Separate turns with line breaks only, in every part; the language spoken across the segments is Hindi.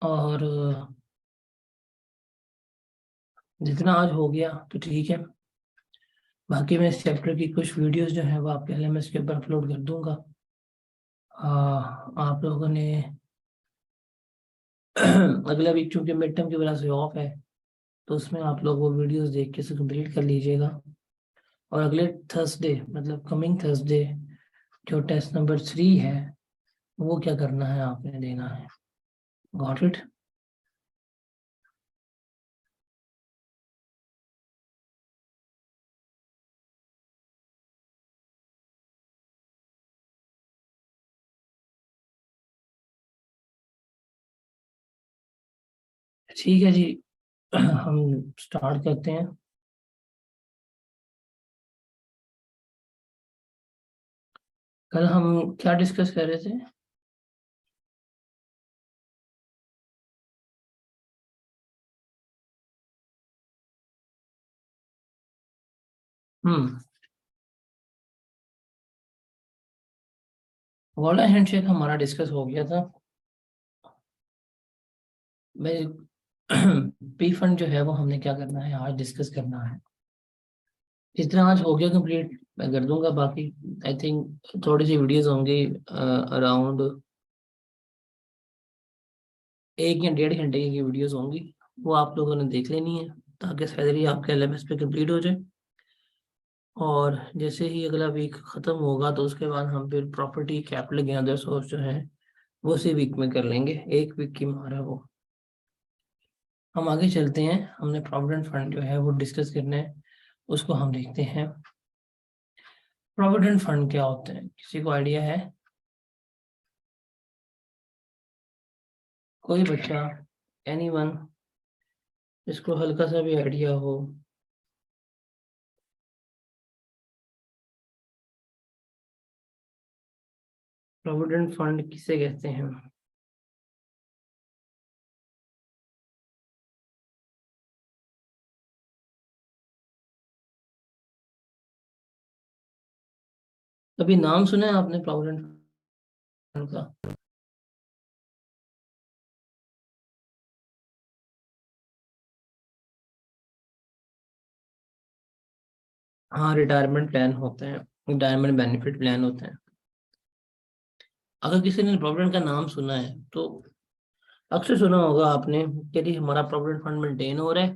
और जितना आज हो गया तो ठीक है। बाकी मैं इस चैप्टर की कुछ वीडियोस जो है वो आपके एलएमएस के ऊपर अपलोड कर दूंगा। आप लोगों ने अगला वीक चूंकि मिड टर्म की वजह से ऑफ है, तो उसमें आप लोग वो वीडियोस देख के इसे कंप्लीट कर लीजिएगा। और अगले थर्सडे मतलब कमिंग थर्सडे जो टेस्ट नंबर 3 है वो क्या करना है, आपने देना है। Got it. ठीक है जी। हम स्टार्ट करते हैं। कल हम क्या डिस्कस कर रहे थे? हम्म। गोल्डन हैंडशेक हमारा डिस्कस हो गया था। मैं पी फंड जो है वो हमने क्या करना है, आज डिस्कस करना है। जितना आज हो गया कंप्लीट मैं कर दूंगा। बाकी आई थिंक थोड़ी सी वीडियोस होंगी, अराउंड 1 या 1.5 घंटे की वीडियोस होंगी। वो आप लोगों ने देख लेनी है ताकि सैलरी आपके एलएमएस पे कंप्लीट हो जाए। और जैसे ही अगला वीक खत्म होगा तो उसके बाद हम फिर property capital gain other source जो है वो उसी वीक में कर लेंगे। 1 वीक की मार है वो। हम आगे चलते हैं। हमने प्रोविडेंट फंड जो है वो डिस्कस करना है, उसको हम देखते हैं। प्रोविडेंट फंड क्या होते हैं, किसी को आइडिया है? कोई बच्चा, एनीवन, जिसको हल्का सा भी आइडिया हो। प्रोविडेंट फंड किसे कहते हैं? कभी नाम सुना है आपने प्रोविडेंट फंड का? हाँ, रिटायरमेंट प्लान होते हैं, रिटायरमेंट बेनिफिट प्लान होते हैं। अगर किसी ने प्रोविडेंट का नाम सुना है तो अक्सर सुना होगा आपने कि यदि हमारा प्रोविडेंट फंड मेंटेन हो रहा है,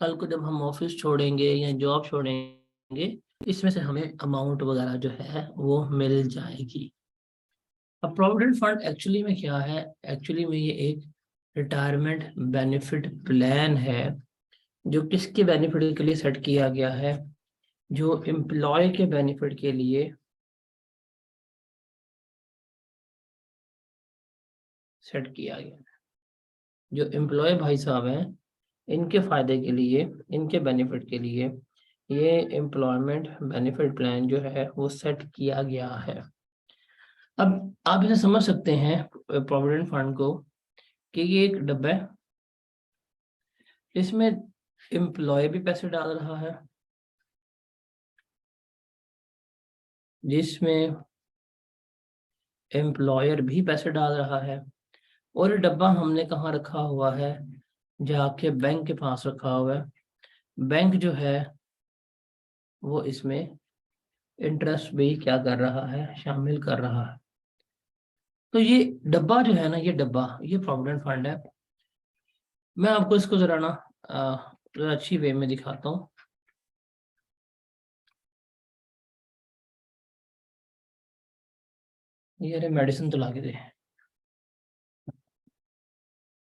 कल को जब हम ऑफिस छोड़ेंगे या जॉब छोड़ेंगे, इसमें से हमें अमाउंट वगैरह जो है वो मिल जाएगी। अब प्रोविडेंट फंड एक्चुअली में क्या है? एक्चुअली में ये एक रिटायरमेंट बेनिफिट प्लान है जो किसके बेनिफिट के लिए सेट किया गया है? जो एम्प्लॉय के बेनिफिट के लिए सेट किया गया है। जो एम्प्लॉय भाई साहब हैं, इनके फायदे के लिए, इनके बेनिफिट के लिए ये एम्प्लॉयमेंट बेनिफिट प्लान जो है वो सेट किया गया है। अब आप इसे समझ सकते हैं प्रोविडेंट फंड को कि ये एक डब्बा है। इसमें एम्प्लॉय भी पैसे डाल रहा है, जिसमें एम्प्लॉयर भी पैसे डाल रहा है। और ये डब्बा हमने कहाँ रखा हुआ है? जाके बैंक के पास रखा हुआ है। बैंक जो है वो इसमें इंटरेस्ट भी क्या कर रहा है, शामिल कर रहा है। तो ये डब्बा जो है ना, ये डब्बा, ये प्रोविडेंट फंड है। मैं आपको इसको जरा ना जरा अच्छी वे में दिखाता हूँ। ये अरे मेडिसिन तो ला के दे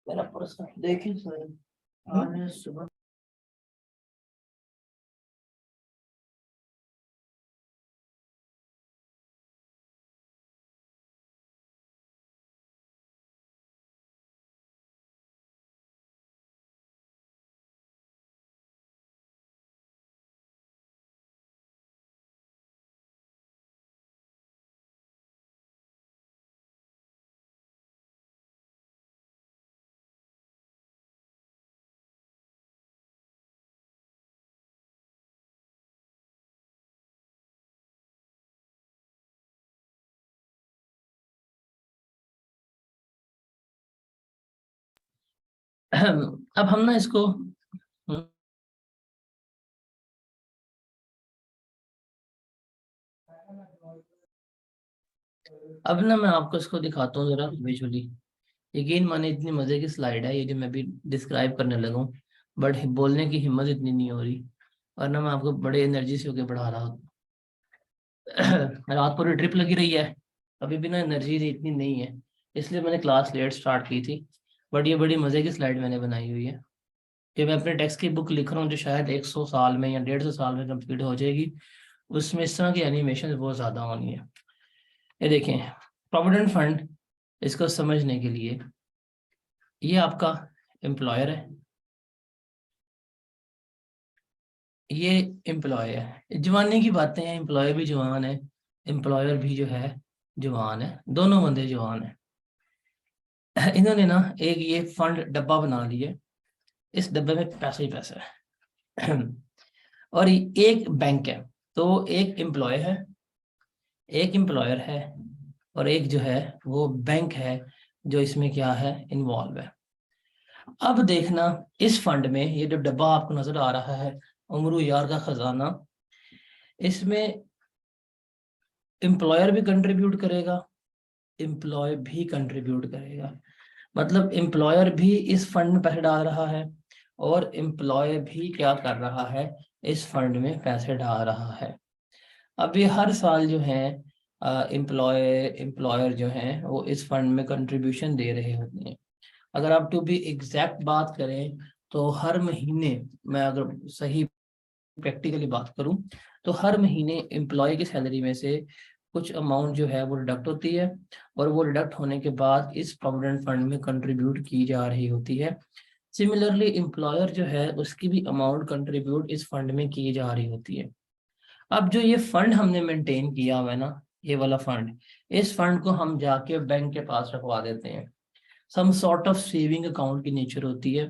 मेरा पर्स देखें सर। आज सुबह अब हम ना इसको अब ना मैं आपको इसको दिखाता हूँ जरा विजुअली। यकीन माने इतनी मजे की स्लाइड है ये जो मैं भी डिस्क्राइब करने लगा हूँ, बट बोलने की हिम्मत इतनी नहीं हो रही, वरना मैं आपको बड़े एनर्जी से होके पढ़ा रहा हूँ। रात पूरी ड्रिप लगी रही है, अभी भी ना एनर्जी इतनी नहीं है, इसलिए मैंने क्लास लेट स्टार्ट की थी। बट ये बड़ी मजे की स्लाइड मैंने बनाई हुई है कि मैं अपने टेक्स्ट की बुक लिख रहा हूँ जो शायद 100 साल में या 150 साल में कंप्लीट हो जाएगी। उसमें इस तरह की एनिमेशन बहुत ज्यादा होनी है। ये देखें, प्रोविडेंट फंड, इसको समझने के लिए ये आपका एम्प्लॉयर है, ये एम्प्लॉय है। जवानी की बातें हैं, एम्प्लॉय भी जवान है, एम्प्लॉयर भी जो है जवान है, दोनों बंदे जवान है। इन्होंने ना एक ये फंड डब्बा बना लिया, इस डब्बे में पैसा ही पैसा है। और एक बैंक है, तो एक एम्प्लॉय है, एक एम्प्लॉयर है, और एक जो है वो बैंक है जो इसमें क्या है इन्वॉल्व है। अब देखना, इस फंड में ये जो डब्बा आपको नजर आ रहा है, उमरू यार का खजाना, इसमें एम्प्लॉयर भी कंट्रीब्यूट करेगा, एम्प्लॉय भी कंट्रीब्यूट करेगा। मतलब एम्प्लॉयर भी इस फंड में पैसे डाल रहा है, और एम्प्लॉय भी क्या कर रहा है, इस फंड में पैसे डाल रहा है। अब ये हर साल जो है एम्प्लॉय एम्प्लॉयर जो है वो इस फंड में कंट्रीब्यूशन दे रहे होते हैं। अगर आप टू बी एग्जैक्ट बात करें तो हर महीने, मैं अगर सही प्रैक्टिकली बात करूं, तो हर महीने एम्प्लॉय की सैलरी में से कुछ अमाउंट जो है वो डिडक्ट होती है, और वो डिडक्ट होने के बाद इस प्रोविडेंट फंड में कंट्रीब्यूट की जा रही होती है। सिमिलरली एम्प्लॉयर जो है उसकी भी अमाउंट कंट्रीब्यूट इस फंड में की जा रही होती है। अब जो ये फंड हमने मेंटेन किया हुआ है ना, ये वाला फंड, इस फंड को हम जाके बैंक के पास रखवा देते हैं। Some sort of saving account की नेचर होती है।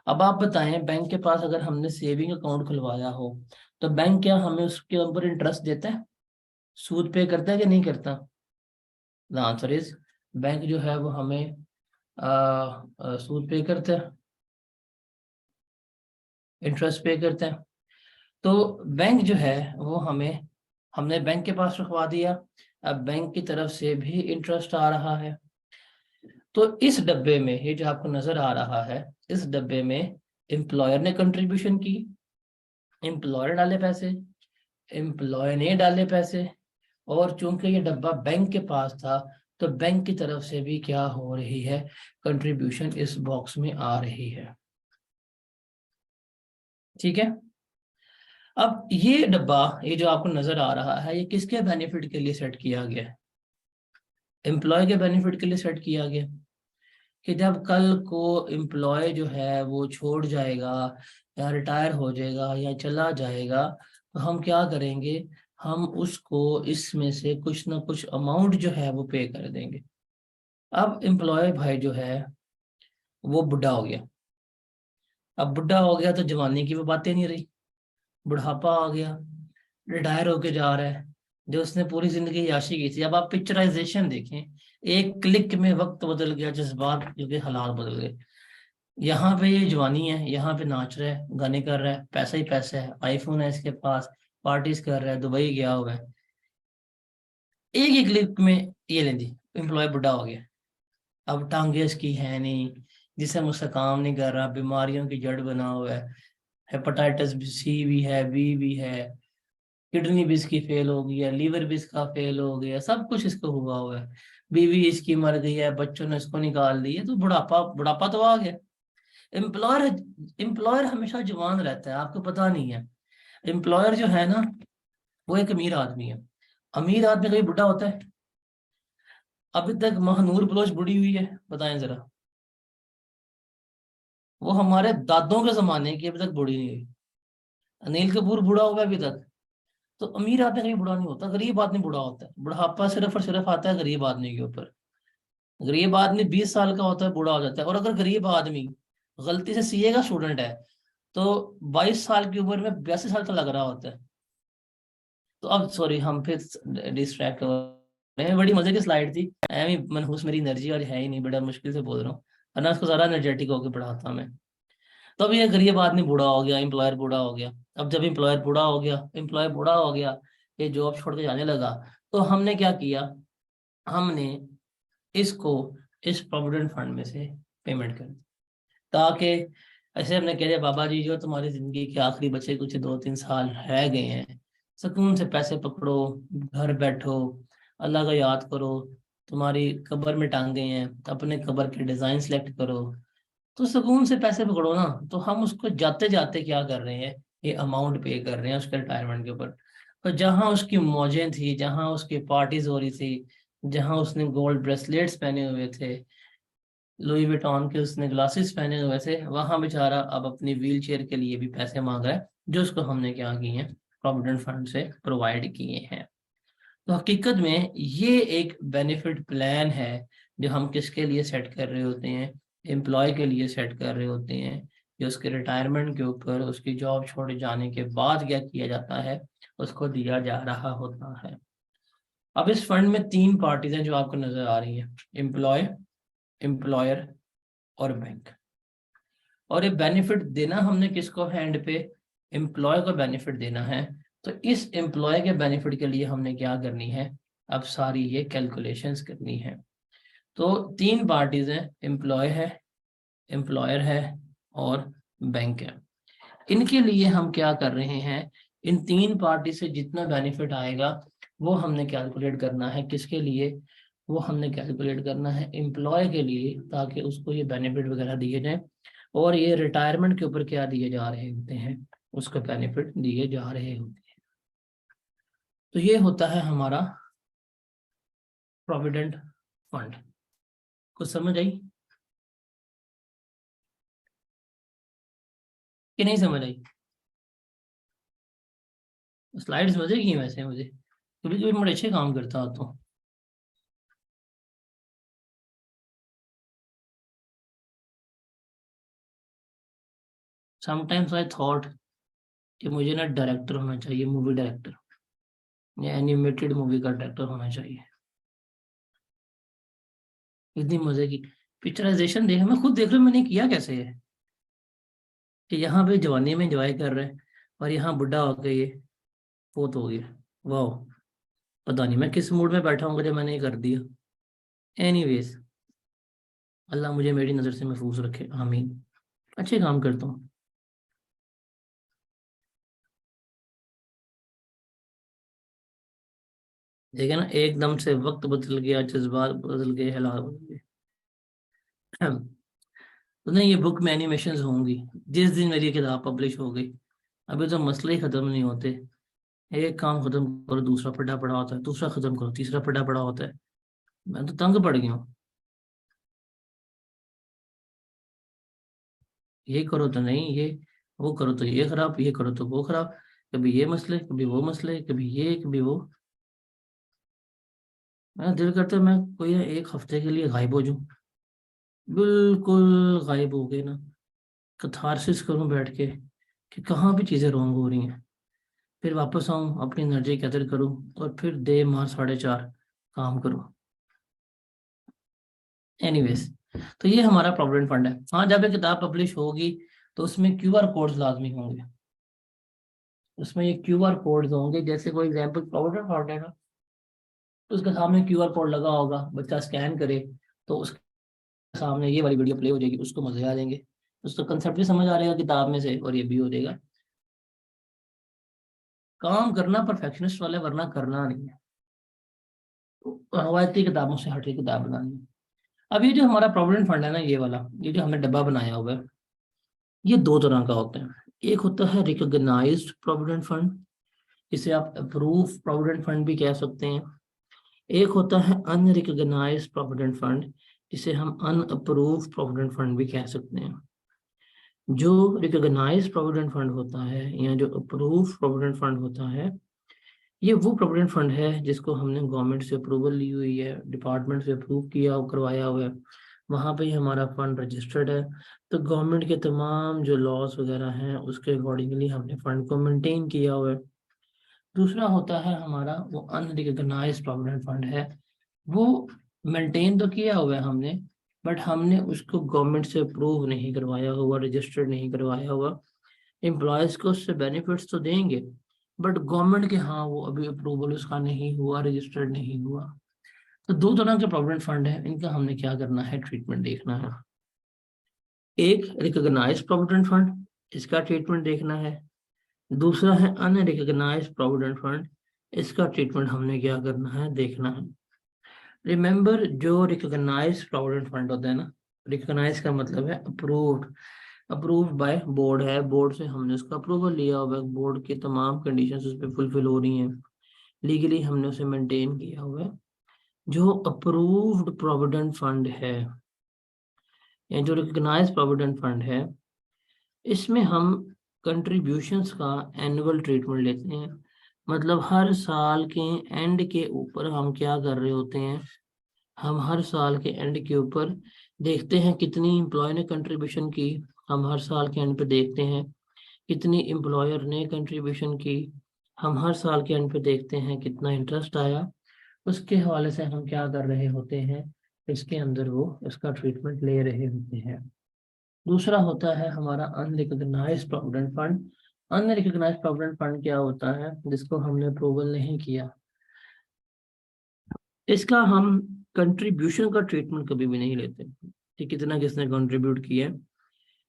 अब आप बताएं, बैंक के पास अगर हमने सेविंग अकाउंट खुलवाया हो, तो बैंक क्या हमें उसके ऊपर इंटरेस्ट देता है, सूद पे करता है कि नहीं करता? द आंसर इज, बैंक जो है वो हमें सूद पे करता है, इंटरेस्ट पे करता है। तो बैंक जो है वो हमें, हमने बैंक के पास रखवा दिया, अब बैंक की तरफ से भी इंटरेस्ट आ रहा है। तो इस डब्बे में ये जो आपको नजर आ रहा है, इस डब्बे में एम्प्लॉयर ने कंट्रीब्यूशन की, एम्प्लॉयर डाले पैसे, एम्प्लॉय ने डाले पैसे, और चूंकि ये डब्बा बैंक के पास था, तो बैंक की तरफ से भी क्या हो रही है, कंट्रीब्यूशन इस बॉक्स में आ रही है। ठीक है। अब ये डब्बा, ये जो आपको नजर आ रहा है, ये किसके बेनिफिट के लिए सेट किया गया है? एम्प्लॉय के बेनिफिट के लिए सेट किया गया, कि जब कल को एम्प्लॉय जो है वो छोड़ जाएगा, या रिटायर हो जाएगा, या चला जाएगा, तो हम क्या करेंगे, हम उसको इसमें से कुछ ना कुछ अमाउंट जो है वो पे कर देंगे। अब एम्प्लॉय भाई जो है वो बुढ़ा हो गया, अब बुढ़ा हो गया तो जवानी की वो बातें नहीं रही, बुढ़ापा आ गया, रिटायर होके जा रहा है, जो उसने पूरी जिंदगी याशी की थी। अब आप पिक्चराइजेशन देखें, एक क्लिक में वक्त बदल गया, जज्बात जो कि हालात बदल गए। यहाँ पे ये जवानी है, यहाँ पे नाच रहा है, गाने कर रहा है, पैसा ही पैसा है, आईफोन है इसके पास, पार्टीज कर रहा है, दुबई गया हुआ है। एक ही क्लिक में ये ले दी, एम्प्लॉय बुढ़ा हो गया, अब टांगे इसकी है नहीं, जिसम उसका काम नहीं कर रहा, बीमारियों की जड़ बना हुआ है, हेपेटाइटिस सी भी है, बी भी है, किडनी भी इसकी फेल हो गई है, लीवर भी इसका फेल हो गया, सब कुछ इसको हुआ हुआ है, बीवी इसकी मर गई है, बच्चों ने इसको निकाल दिया, तो बुढ़ापा बुढ़ापा तो आ गया। एम्प्लॉयर एम्प्लॉयर हमेशा जवान रहता है, आपको पता नहीं है। एम्प्लॉयर जो है ना, वो एक अमीर आदमी है। अमीर आदमी कभी बुढ़ा होता है? अभी तक महानूर बलोच बुढ़ी हुई है, बताएं जरा। वो हमारे दादों के जमाने की, अभी तक बुढ़ी नहीं हुई। अनिल कपूर बुढ़ा हुआ है अभी तक। तो अमीर आदमी कभी बुढ़ा नहीं होता, गरीब आदमी बुढ़ा होता है। बुढ़ापा सिर्फ और सिर्फ आता है गरीब आदमी के ऊपर। गरीब आदमी 20 साल का होता है, बूढ़ा हो जाता है। और अगर गरीब आदमी गलती से सीए का स्टूडेंट है, तो 22 साल की उम्र में 82 साल का लग रहा होता है। तो अब सॉरी, हम फिर डिस्ट्रैक्ट हो रहे हैं। बड़ी मजे की स्लाइड थी, एम ही मनहूस मेरी एनर्जी और है ही नहीं, बड़ा मुश्किल से बोल रहा हूँ। वरना उसको ज़्यादा एनर्जेटिक होकर पढ़ाता मैं। तो अब ये गरीब आदमी बूढ़ा हो गया, एम्प्लॉयर बूढ़ा हो गया। अब जब एम्प्लॉयर बूढ़ा हो गया, ये जॉब छोड़ के जाने लगा, तो हमने क्या किया, हमने इसको इस प्रोविडेंट फंड में से पेमेंट कर दी, ताकि ऐसे हमने कह दिया बाबा जी जो तुम्हारी जिंदगी के आखिरी बचे कुछ 2-3 साल रह गए हैं, सुकून से पैसे पकड़ो, घर बैठो, अल्लाह को याद करो, तुम्हारी कब्र में टांगे हैं, अपने कब्र के डिजाइन सेलेक्ट करो, तो सुकून से पैसे पकड़ो ना। तो हम उसको जाते जाते क्या कर रहे हैं, ये अमाउंट पे कर रहे हैं उसके रिटायरमेंट के ऊपर। तो जहां उसकी मौजें थी, जहां उसकी पार्टीज हो रही थी, जहां उसने गोल्ड ब्रेसलेट्स पहने हुए थे, लुई विटॉन के उसने ग्लासेस पहने हुए थे, वहां बेचारा अब अपनी व्हील चेयर के लिए भी पैसे मांग रहा है, जो उसको हमने क्या किए हैं, प्रोविडेंट फंड से प्रोवाइड किए हैं। तो हकीकत में ये एक बेनिफिट प्लान है जो हम किसके लिए सेट कर रहे होते हैं, एम्प्लॉय के लिए सेट कर रहे होते हैं, जो उसके रिटायरमेंट के ऊपर उसकी जॉब छोड़ जाने के बाद क्या किया जाता है, उसको दिया जा रहा होता है। अब इस फंड में 3 पार्टीज हैं जो आपको नजर आ रही है, एम्प्लॉय, एम्प्लॉयर और बैंक। और ये बेनिफिट देना हमने किसको है, एंड पे एम्प्लॉय को बेनिफिट देना है। तो इस एम्प्लॉय के बेनिफिट के लिए हमने क्या करनी है, अब सारी ये कैलकुलेशंस करनी है। तो 3 पार्टीज हैं, एम्प्लॉय है, एम्प्लॉयर है और बैंक है। इनके लिए हम क्या कर रहे हैं, इन 3 पार्टी से जितना बेनिफिट आएगा वो हमने कैलकुलेट करना है, किसके लिए, वो हमने कैलकुलेट करना है एम्प्लॉय के लिए, ताकि उसको ये बेनिफिट वगैरह दिए जाए, और ये रिटायरमेंट के ऊपर क्या दिए जा रहे होते हैं, उसका बेनिफिट दिए जा रहे होते हैं। तो ये होता है हमारा प्रोविडेंट फंड। कुछ समझ आई कि नहीं समझ आई? स्लाइड्स मजे की वैसे मुझे, कभी कभी बड़े अच्छे काम करता हो तो। समटाइम्स आई थॉट कि मुझे ना डायरेक्टर होना चाहिए, मूवी डायरेक्टर या एनिमेटेड मूवी का डायरेक्टर होना चाहिए। इतनी मजे की पिक्चराइजेशन देख, मैं खुद देख रहा हूँ मैंने किया कैसे है, कि यहाँ पे जवानी में एंजॉय कर रहे हैं और यहाँ बुढ़ा होकर ये फोत हो गया। वाह, पता नहीं मैं किस मूड में बैठा हूँ जब मैंने ये कर दिया। एनीवेज, अल्लाह मुझे मेरी नज़र से महफूज रखे, आमीन। अच्छे काम करता हूँ। देखा ना, एकदम से वक्त बदल गया, जज्बात बदल गए, हालात बदल गए। तो नहीं, ये बुक में एनिमेशंस होंगी जिस दिन मेरी किताब पब्लिश हो गई। अभी तो मसले ही खत्म नहीं होते, एक काम खत्म करो दूसरा पढ़ा पड़ा होता है, दूसरा खत्म करो तीसरा पढ़ा पड़ा होता है। मैं तो तंग पड़ गया हूँ। ये करो तो नहीं ये, वो करो तो ये खराब, ये करो तो वो खराब, कभी ये मसले कभी वो मसले, कभी ये कभी वो। मैं दिल करता है मैं कोई 1 हफ्ते के लिए गायब हो जाऊं, बिल्कुल गायब हो गए ना, कथारसिस करूं बैठ के कि कहाँ भी चीजें रॉन्ग हो रही हैं, फिर वापस आऊं, अपनी एनर्जी गैदर करूं, और फिर दे मार 4:30 काम करूं। एनीवेज, तो ये हमारा प्रोविडेंट फंड है। हाँ, जब ये किताब पब्लिश होगी तो उसमें क्यूआर कोड्स लाजमी होंगे, उसमें ये क्यूआर कोड्स होंगे, जैसे कोई एग्जांपल प्रोविडेंट फंड है ना, तो उसके सामने क्यूआर कोड लगा होगा, बच्चा स्कैन करे तो उसके सामने ये वाली वीडियो प्ले हो जाएगी, उसको मजे आ जाएंगे, उसको कंसेप्ट भी समझ आ रहेगा किताब में से, और ये भी हो जाएगा। काम करना परफेक्शनिस्ट वाले, वरना करना नहीं है, तो रवायती किताबों से हटके किताब बनानी है। अब ये जो हमारा प्रोविडेंट फंड है ना, ये वाला, ये जो हमने डब्बा बनाया हुआ है, ये 2 तरह का होता है। एक होता है रिकॉग्नाइज्ड प्रोविडेंट फंड, इसे आप अप्रूव प्रोविडेंट फंड भी कह सकते हैं। एक होता है अनरिकॉग्नाइज्ड प्रोविडेंट फंड, जिसे हम अनअप्रूव प्रोविडेंट फंड भी कह सकते हैं। जो रिकॉग्नाइज्ड प्रोविडेंट फंड होता है या जो अप्रूव प्रोविडेंट फंड होता है, ये वो प्रोविडेंट फंड है जिसको हमने गवर्नमेंट से अप्रूवल ली हुई है, डिपार्टमेंट से अप्रूव किया और करवाया हुआ है, वहाँ पे ही हमारा फंड रजिस्टर्ड है। तो गवर्नमेंट के तमाम जो लॉस वगैरह हैं उसके अकॉर्डिंगली हमने फंड को मेंटेन किया हुआ है। दूसरा होता है हमारा वो अनरिकॉग्नाइज्ड प्रोविडेंट फंड है, वो मेंटेन तो किया हुआ है हमने, बट हमने उसको गवर्नमेंट से अप्रूव नहीं करवाया हुआ, रजिस्टर्ड नहीं करवाया हुआ। एम्प्लॉयज को उससे बेनिफिट्स तो देंगे, बट गवर्नमेंट के हाँ वो अभी अप्रूवल उसका नहीं हुआ, रजिस्टर्ड नहीं हुआ। तो दो तरह के प्रोविडेंट फंड है, इनका हमने क्या करना है, ट्रीटमेंट देखना है। एक रिकॉग्नाइज्ड प्रोविडेंट फंड, इसका ट्रीटमेंट देखना है। दूसरा है अनरिकॉग्नाइज्ड प्रोविडेंट फंड, इसका ट्रीटमेंट हमने क्या करना है, देखना है। रिमेंबर, जो रिकॉग्नाइज्ड प्रोविडेंट फंड होता है ना, रिकॉग्नाइज का मतलब है अप्रूव्ड, अप्रूव्ड बाय बोर्ड है, बोर्ड से हमने उसका अप्रूवल लिया हुआ है, बोर्ड की तमाम कंडीशंस उस पर फुलफिल हो रही हैं, लीगली हमने उसे मेंटेन किया हुआ है। जो अप्रूव्ड प्रोविडेंट फंड है या जो रिकॉग्नाइज्ड प्रोविडेंट फंड है, इसमें हम कंट्रीब्यूशंस का एनुअल ट्रीटमेंट लेते हैं। मतलब हर साल के एंड के ऊपर हम क्या कर रहे होते हैं, हम हर साल के एंड के ऊपर देखते हैं कितनी एम्प्लॉय ने कंट्रीब्यूशन की। हम हर साल के एंड पे देखते हैं कितनी एम्प्लॉयर ने कंट्रीब्यूशन की। हम हर साल के एंड पे देखते हैं कितना इंटरेस्ट आया। उसके हवाले से हम क्या कर रहे होते हैं, इसके अंदर वो इसका ट्रीटमेंट ले रहे होते हैं। दूसरा होता है हमारा unrecognised provident fund. Unrecognised provident fund क्या होता है, जिसको हमने अप्रूवल नहीं किया, इसका हम कंट्रीब्यूशन का ट्रीटमेंट कभी भी नहीं लेते कि कितना किसने कंट्रीब्यूट किया है।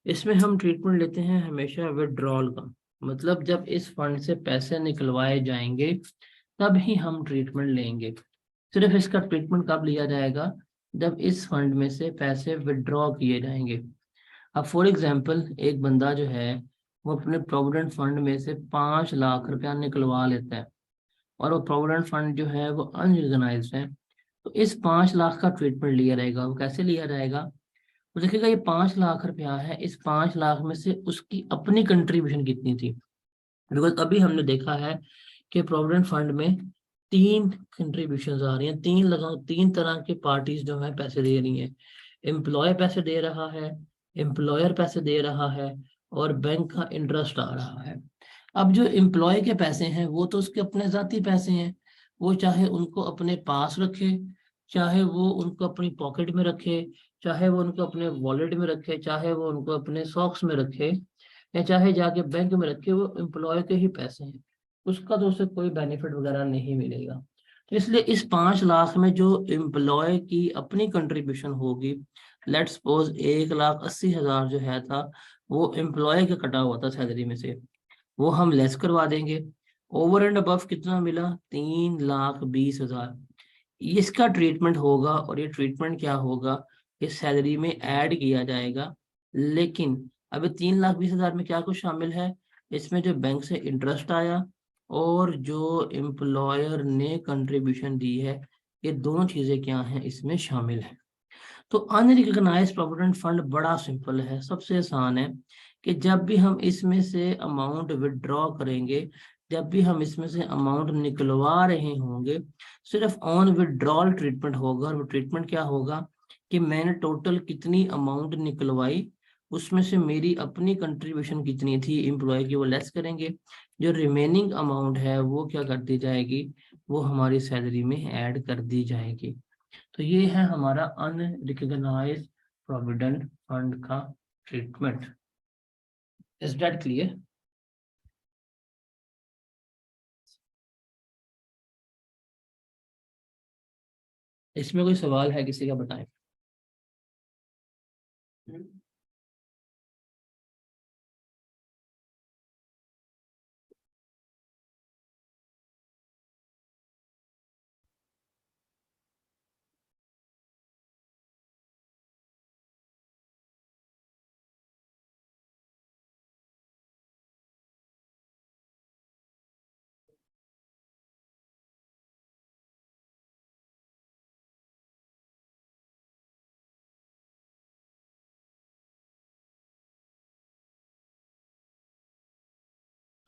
इसमें हम ट्रीटमेंट लेते हैं हमेशा विड्रॉल का। मतलब जब इस फंड से पैसे निकलवाए जाएंगे तब ही हम ट्रीटमेंट लेंगे। सिर्फ इसका ट्रीटमेंट कब लिया जाएगा, जब इस फंड में से पैसे विड्रॉ किए जाएंगे। अब फॉर एग्जाम्पल एक बंदा जो है वो अपने प्रोविडेंट फंड में से 5 लाख रुपया निकलवा लेता है, और वो प्रोविडेंट फंड जो है वो अनरिकॉग्नाइज्ड है, तो इस 5 लाख का ट्रीटमेंट लिया जाएगा। वो कैसे लिया जाएगा, वो देखिएगा ये 5 लाख रुपया है, इस 5 लाख में से उसकी अपनी कंट्रीब्यूशन कितनी थी। बिकॉज अभी हमने देखा है कि प्रोविडेंट फंड में 3 कंट्रीब्यूशन आ रही हैं, 3 तरह की पार्टीज जो है पैसे दे रही हैं। एम्प्लॉय पैसे दे रहा है, एम्प्लॉयर पैसे दे रहा है, और बैंक का इंटरेस्ट आ रहा है। अब जो एम्प्लॉय के पैसे हैं वो तो उसके अपने जाती पैसे हैं, वो चाहे उनको अपने पास रखे, चाहे वो उनको अपनी पॉकेट में रखे, चाहे वो उनको अपने वॉलेट में रखे, चाहे वो उनको अपने सॉक्स में रखे, या चाहे जाके बैंक में रखे, वो एम्प्लॉय के ही पैसे हैं, उसका तो उसे कोई बेनिफिट वगैरह नहीं मिलेगा। तो इसलिए इस 5 लाख में जो एम्प्लॉय की अपनी कंट्रीब्यूशन होगी, लेट सपोज 1,80,000 जो है था वो एम्प्लॉय का कटा हुआ था सैलरी में से, वो हम लेस करवा देंगे। ओवर एंड अबव कितना मिला, 3,20,000। इसका ट्रीटमेंट होगा, और ये ट्रीटमेंट क्या होगा, ये सैलरी में ऐड किया जाएगा। लेकिन अभी 3,20,000 में क्या कुछ शामिल है, इसमें जो बैंक से इंटरेस्ट आया और जो एम्प्लॉयर ने कंट्रीब्यूशन दी है, ये दोनों चीजें क्या हैं, इसमें शामिल है। तो अनरिकॉग्नाइज्ड प्रोविडेंट फंड बड़ा सिंपल है, सबसे आसान है कि जब भी हम इसमें से अमाउंट विड्रॉ करेंगे, जब भी हम इसमें से अमाउंट निकलवा रहे होंगे, सिर्फ ऑन विड्रॉल ट्रीटमेंट होगा। और वो ट्रीटमेंट क्या होगा कि मैंने टोटल कितनी अमाउंट निकलवाई, उसमें से मेरी अपनी कंट्रीब्यूशन कितनी थी एम्प्लॉय की, वो लेस करेंगे। जो रिमेनिंग अमाउंट है वो क्या कर दी जाएगी, वो हमारी सैलरी में ऐड कर दी जाएगी। तो ये है हमारा अनरिकॉग्नाइज्ड प्रोविडेंट फंड का ट्रीटमेंट। Is that clear? इसमें कोई सवाल है किसी का, बताएं।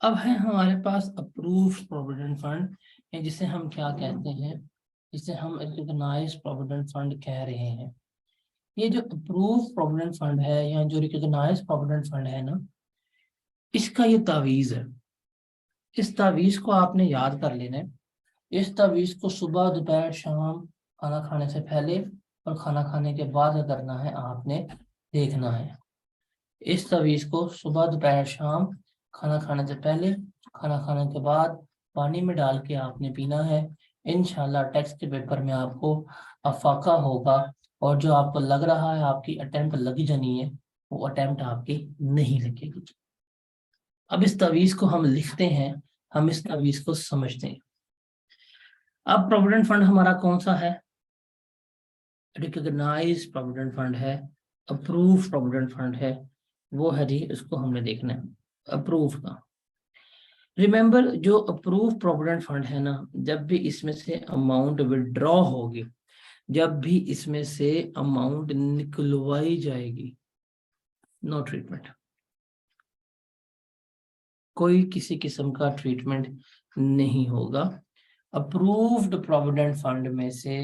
अब है हमारे पास अप्रूव प्रोविडेंट फंड, जिसे हम क्या कहते हैं, जिसे हम रिकॉग्नाइज्ड प्रोविडेंट फंड कह रहे हैं। ये जो अप्रूव प्रोविडेंट फंड है या जो रिकॉग्नाइज्ड प्रोविडेंट फंड है ना, इसका ये तावीज है। इस तावीज को आपने याद कर लेना है। इस तावीज को सुबह दोपहर शाम खाना खाने से पहले और खाना खाने के बाद क्या करना है आपने देखना है। इस तवीज को सुबह दोपहर शाम, खाना खाने से पहले, खाना खाने के बाद पानी में डाल के आपने पीना है। इंशाल्लाह टेस्ट के पेपर में आपको अफाका होगा, और जो आपको लग रहा है आपकी अटेम्प्ट लगी जानी है, वो अटेम्प्ट आपकी नहीं लगेगी। अब इस तवीज को हम लिखते हैं, हम इस तवीज को समझते हैं। अब प्रोविडेंट फंड हमारा कौन सा है? रिकॉग्नाइज प्रोविडेंट फंड है, अप्रूव प्रोविडेंट फंड है, वो है जी, इसको हमने देखना है अप्रूव का। रिमेंबर, जो अप्रूव प्रोविडेंट फंड है ना, जब भी इसमें से अमाउंट विड्रॉ होगी, जब भी इसमें से अमाउंट निकलवाई जाएगी, नो ट्रीटमेंट, कोई किसी किस्म का ट्रीटमेंट नहीं होगा। अप्रूव्ड प्रोविडेंट फंड में से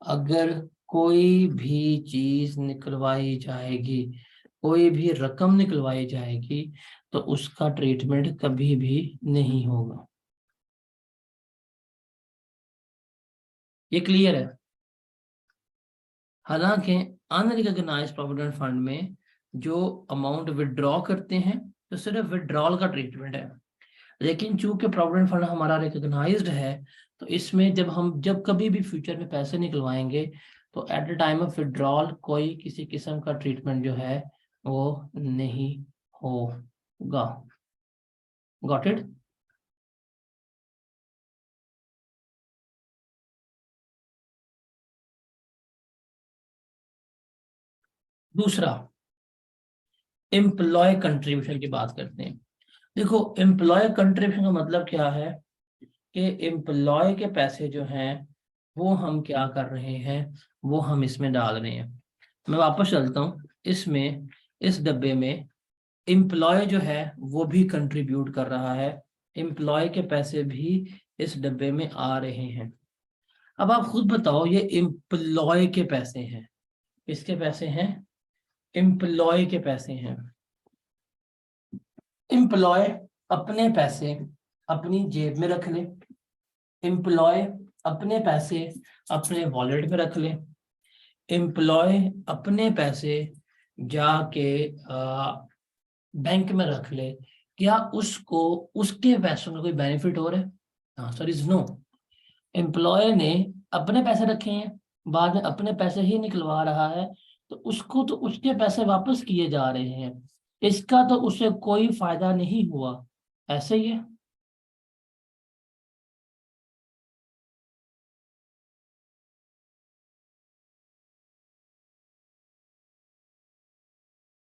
अगर कोई भी चीज निकलवाई जाएगी, कोई भी रकम निकलवाई जाएगी, तो उसका ट्रीटमेंट कभी भी नहीं होगा। ये क्लियर है? हालांकि अनरिकॉग्नाइज्ड प्रोविडेंट फंड में जो अमाउंट विड्रॉ करते हैं तो सिर्फ विड्रॉल का ट्रीटमेंट है, लेकिन चूंकि प्रोविडेंट फंड हमारा रिकॉग्नाइज्ड है, तो इसमें जब कभी भी फ्यूचर में पैसे निकलवाएंगे, तो at the time of withdrawal कोई किसी किस्म का ट्रीटमेंट जो है वो नहीं होगा। Got it? दूसरा, एम्प्लॉय कंट्रीब्यूशन की बात करते हैं। देखो, एम्प्लॉय कंट्रीब्यूशन का मतलब क्या है कि एम्प्लॉय के पैसे जो हैं वो हम क्या कर रहे हैं, वो हम इसमें डाल रहे हैं। मैं वापस चलता हूँ, इसमें इस डब्बे में एम्प्लॉय जो है वो भी कंट्रीब्यूट कर रहा है, एम्प्लॉय के पैसे भी इस डब्बे में आ रहे हैं। अब आप खुद बताओ, ये एम्प्लॉय के पैसे हैं, किसके पैसे हैं? एम्प्लॉय के पैसे हैं। एम्प्लॉय अपने पैसे अपनी जेब में रख ले, एम्प्लॉय अपने पैसे अपने वॉलेट में रख ले, एम्प्लॉय अपने पैसे जाके बैंक में रख ले, क्या उसको उसके पैसों का कोई बेनिफिट हो रहा है? Answer is no. एम्प्लॉय ने अपने पैसे रखे हैं, बाद में अपने पैसे ही निकलवा रहा है, तो उसको तो उसके पैसे वापस किए जा रहे हैं, इसका तो उसे कोई फायदा नहीं हुआ। ऐसे ही है।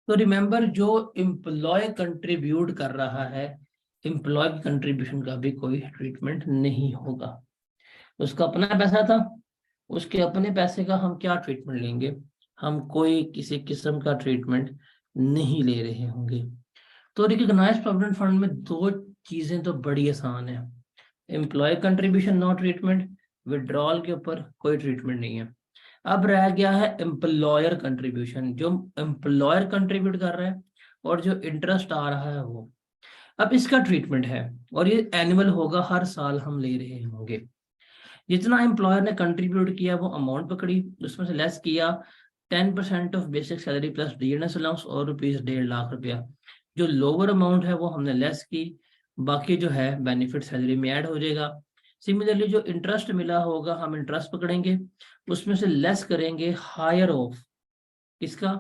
तो रिमेंबर, जो एम्प्लॉय कंट्रीब्यूट कर रहा है, एम्प्लॉय की कंट्रीब्यूशन का भी कोई ट्रीटमेंट नहीं होगा। उसका अपना पैसा था, उसके अपने पैसे का हम क्या ट्रीटमेंट लेंगे? हम कोई किसी किस्म का ट्रीटमेंट नहीं ले रहे होंगे। तो रिकॉग्नाइज्ड प्रोविडेंट फंड में दो चीजें तो बड़ी आसान है, employ contribution no treatment, withdrawal के ऊपर कोई ट्रीटमेंट नहीं है। अब रह गया है एम्प्लॉयर कंट्रीब्यूशन, जो एम्प्लॉयर कंट्रीब्यूट कर रहा है और जो इंटरेस्ट आ रहा है वो। अब इसका ट्रीटमेंट है, और ये एनुअल होगा, हर साल हम ले रहे होंगे। जितना एम्प्लॉयर ने कंट्रीब्यूट किया वो अमाउंट पकड़ी, उसमें से लेस किया 10% of basic salary plus DNS allowance और ₹1.5 लाख। जो लोअर अमाउंट है वो हमने लेस की, बाकी जो है बेनिफिट सैलरी में ऐड हो जाएगा। सिमिलरली जो इंटरेस्ट मिला होगा हम इंटरेस्ट पकड़ेंगे, उसमें से लेस करेंगे हायर ऑफ किसका,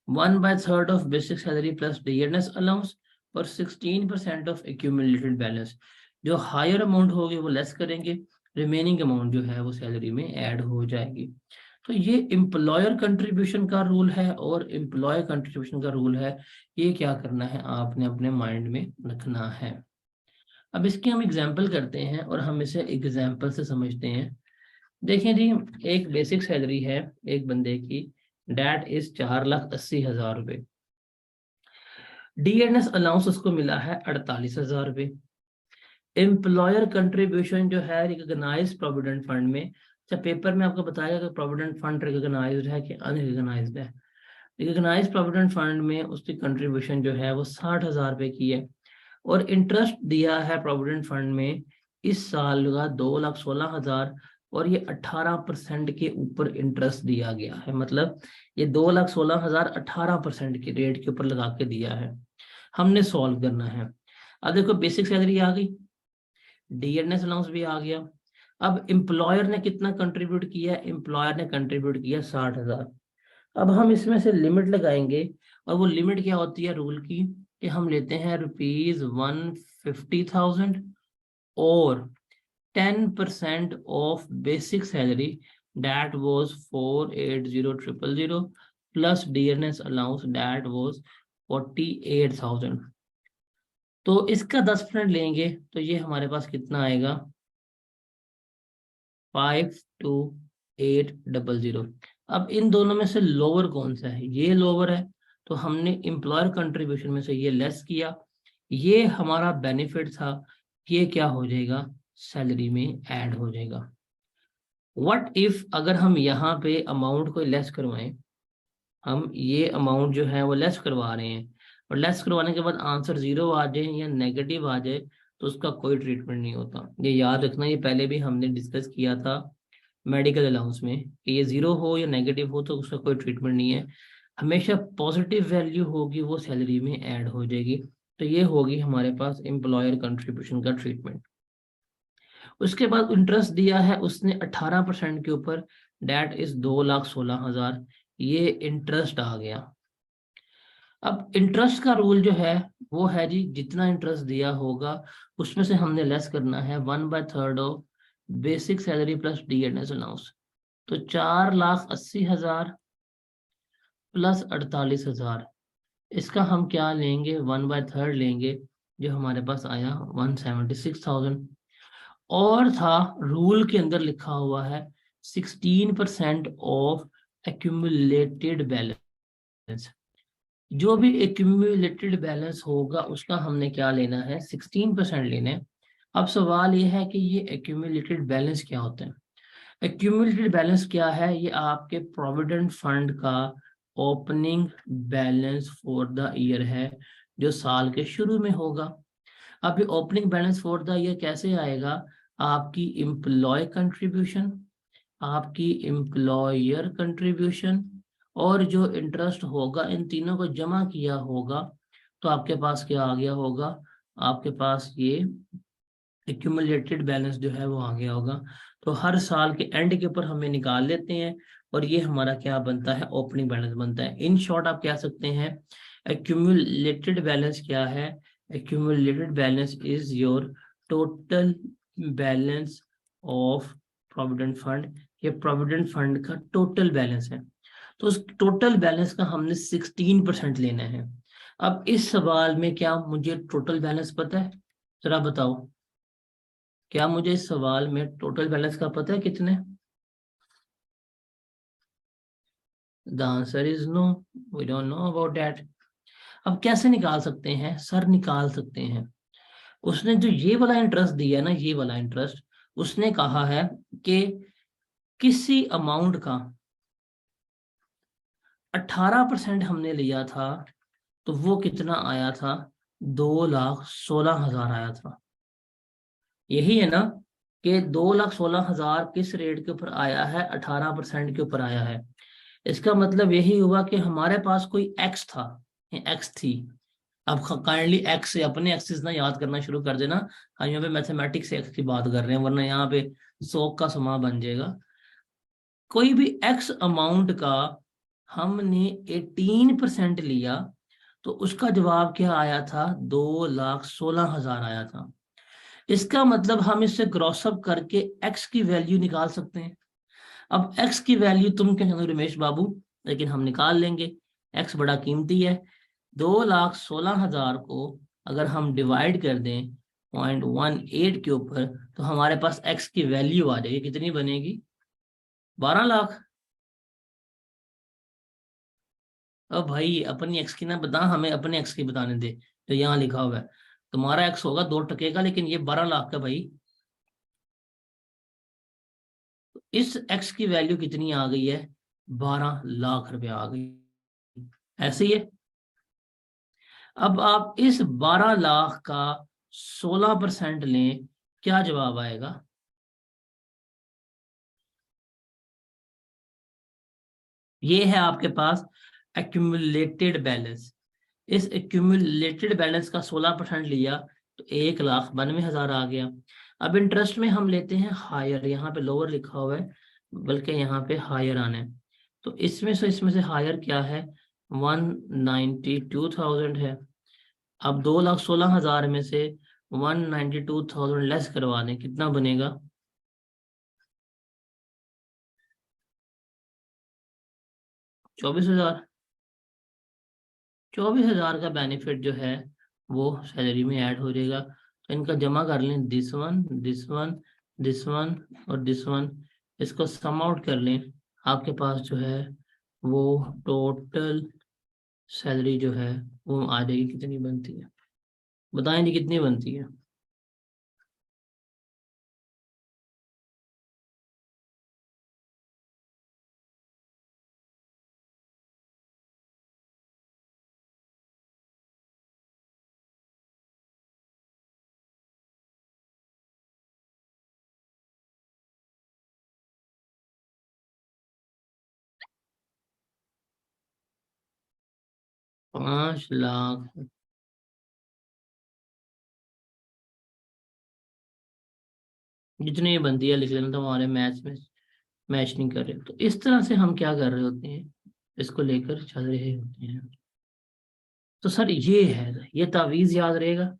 1/3 of basic salary plus DNS allowance और 16% ऑफ एक्यूमुलेटेड बैलेंस। जो हायर अमाउंट होगी वो लेस करेंगे, रिमेनिंग अमाउंट जो है वो सैलरी में ऐड हो जाएगी। तो ये एम्प्लॉयर कंट्रीब्यूशन का रूल है और एम्प्लॉय कंट्रीब्यूशन का रूल है। ये क्या करना है आपने अपने माइंड में रखना है। अब इसकी हम एग्जाम्पल करते हैं और हम इसे एग्जाम्पल से समझते हैं। देखिए जी, एक बेसिक सैलरी है एक बंदे की, डेट इज 4,80,000 रुपये। डीएनएस अलाउंस उसको मिला है 48,000 रुपये। एम्प्लॉयर कंट्रीब्यूशन जो है रिकॉग्नाइज्ड प्रोविडेंट फंड में, अच्छा पेपर में आपको बताया कि प्रोविडेंट फंड रिकॉग्नाइज्ड है कि अनरिकॉग्नाइज्ड है। रिकॉग्नाइज्ड प्रोविडेंट फंड में उसकी कंट्रीब्यूशन जो है वो 60,000 रुपये की है, और इंटरेस्ट दिया है प्रोविडेंट फंड में इस साल का 2,16,000, और ये 18% के ऊपर इंटरेस्ट दिया गया है, मतलब ये 2,16,000 18% के रेट के ऊपर लगा के दिया है। हमने सॉल्व करना है। अब देखो बेसिक सैलरी आ गई, डीएनएस अलाउंस भी आ गया। अब एम्प्लॉयर ने कितना कंट्रीब्यूट किया है, एम्प्लॉयर ने कंट्रीब्यूट किया 60,000। अब हम इसमें से लिमिट लगाएंगे, और वो लिमिट क्या होती है रूल की, कि हम लेते हैं ₹150,000 और 10% of basic salary, that was 480,000 plus DNS allowance, that was 48,000। तो इसका 10% लेंगे तो ये हमारे पास कितना आएगा, 52800। अब इन दोनों में से लोअर कौन सा है, ये लोअर है, तो हमने एम्प्लॉयर कंट्रीब्यूशन में से ये लेस किया, ये हमारा बेनिफिट था, ये क्या हो जाएगा, सैलरी में ऐड हो जाएगा। व्हाट इफ अगर हम यहाँ पे अमाउंट को लेस करवाएं, हम ये अमाउंट जो है वो लेस करवा रहे हैं, और लेस करवाने के बाद आंसर 0 आ जाए या नेगेटिव आ जाए, तो उसका कोई ट्रीटमेंट नहीं होता। ये याद रखना, ये पहले भी हमने डिस्कस किया था मेडिकल अलाउंस में, कि ये 0 हो या नेगेटिव हो तो उसका कोई ट्रीटमेंट नहीं है, हमेशा पॉजिटिव वैल्यू होगी वो सैलरी में ऐड हो जाएगी। तो ये होगी हमारे पास एम्प्लॉयर कंट्रीब्यूशन का ट्रीटमेंट। उसके बाद इंटरेस्ट दिया है उसने 18% के ऊपर, डेट इज 2,16,000, ये इंटरेस्ट आ गया। अब इंटरेस्ट का रूल जो है वो है जी, जितना इंटरेस्ट दिया होगा उसमें से हमने लेस करना है 1/3 of basic salary plus DNS allowance. तो 4,80,000 प्लस 48,000, इसका हम क्या लेंगे, 1/3 लेंगे, जो हमारे पास आया 176,000। और था रूल के अंदर लिखा हुआ है 16% ऑफ एक्यूमुलेटेड बैलेंस, जो भी एक्यूमुलेटेड बैलेंस होगा उसका हमने क्या लेना है, 16% लेना है। अब सवाल ये है कि ये एक्यूमुलेटेड बैलेंस क्या होता है। एक्यूमुलेटेड बैलेंस क्या है, ये आपके प्रोविडेंट फंड का opening balance for the year है, जो साल के शुरू में होगा। अब ये opening balance for the year कैसे आएगा, आपकी एम्प्लॉय कंट्रीब्यूशन, आपकी एम्प्लॉयर कंट्रीब्यूशन, और जो इंटरेस्ट होगा, इन तीनों को जमा किया होगा, तो आपके पास क्या आ गया होगा, आपके पास ये एक्यूमुलेटेड बैलेंस जो है वो आ गया होगा। तो हर साल के एंड के ऊपर हमें निकाल लेते हैं, और ये हमारा क्या बनता है, ओपनिंग बैलेंस बनता है। इन शॉर्ट आप कह सकते हैं एक्यूमुलेटेड बैलेंस क्या है, accumulated balance is your total balance of provident fund, ये प्रोविडेंट फंड का टोटल बैलेंस है। तो उस टोटल बैलेंस का हमने 16% लेना है। अब इस सवाल में क्या मुझे टोटल बैलेंस पता है, जरा बताओ, क्या मुझे इस सवाल में टोटल बैलेंस का पता है कितने? The answer is no, we don't know about that. अब कैसे निकाल सकते हैं सर, निकाल सकते हैं, उसने जो ये वाला इंटरेस्ट दिया ना, ये वाला इंटरेस्ट, उसने कहा है कि किसी अमाउंट का 18% हमने लिया था, तो वो कितना आया था, 2,16,000 आया था। यही है ना, कि 2,16,000 किस रेट के ऊपर आया है, 18% के ऊपर आया है। इसका मतलब यही हुआ कि हमारे पास कोई एक्स था, एक्स थी। अब काइंडली एक्स से अपने एक्सिस ना याद करना शुरू कर देना, हम यहाँ पे मैथमेटिक्स से एक्स की बात कर रहे हैं, वरना यहाँ पे 100 का समा बन जाएगा। कोई भी एक्स अमाउंट का हमने 18% लिया, तो उसका जवाब क्या आया था, 2,16,000 आया था। इसका मतलब हम इससे क्रॉसअप करके एक्स की वैल्यू निकाल सकते हैं। अब एक्स की वैल्यू तुम क्या जानते हो रमेश बाबू, लेकिन हम निकाल लेंगे, एक्स बड़ा कीमती है। 2,16,000 को अगर हम डिवाइड कर दें 0.18 के ऊपर, तो हमारे पास एक्स की वैल्यू आ जाएगी, कितनी बनेगी, 12 लाख। अब भाई अपनी एक्स की ना बता, हमें अपने एक्स की बताने दे, जो यहाँ लिखा हुआ है। तुम्हारा एक्स होगा 2% का, लेकिन ये 12 लाख का भाई। इस एक्स की वैल्यू कितनी आ गई है, 12 लाख रुपया आ गई, ऐसे ही है। अब आप इस 12 लाख का 16% लें, क्या जवाब आएगा, ये है आपके पास एक्यूमुलेटेड बैलेंस। इस एक्यूमुलेटेड बैलेंस का 16% लिया तो 1,92,000 आ गया। अब इंटरेस्ट में हम लेते हैं हायर, यहाँ पे लोअर लिखा हुआ है बल्कि यहाँ पे हायर आना है। तो इसमें से हायर क्या है, 192,000 है। अब 2,16,000 में से 192,000 लेस करवा दें, कितना बनेगा? 24,000। 24,000 का बेनिफिट जो है वो सैलरी में ऐड हो जाएगा। तो इनका जमा कर लें, this one, this one, this one और दिस वन, इसको सम आउट कर लें। आपके पास जो है वो टोटल सैलरी जो है वो आ जाएगी, कितनी बनती है बताएं जी, कितनी बनती है? पांच लाख। जितनी ये बनती है लिख लेना, तो हमारे मैथ्स में मैच नहीं कर रहे। तो इस तरह से हम क्या कर रहे होते हैं, इसको लेकर चल रहे होते हैं। तो सर ये है, ये तावीज याद रहेगा।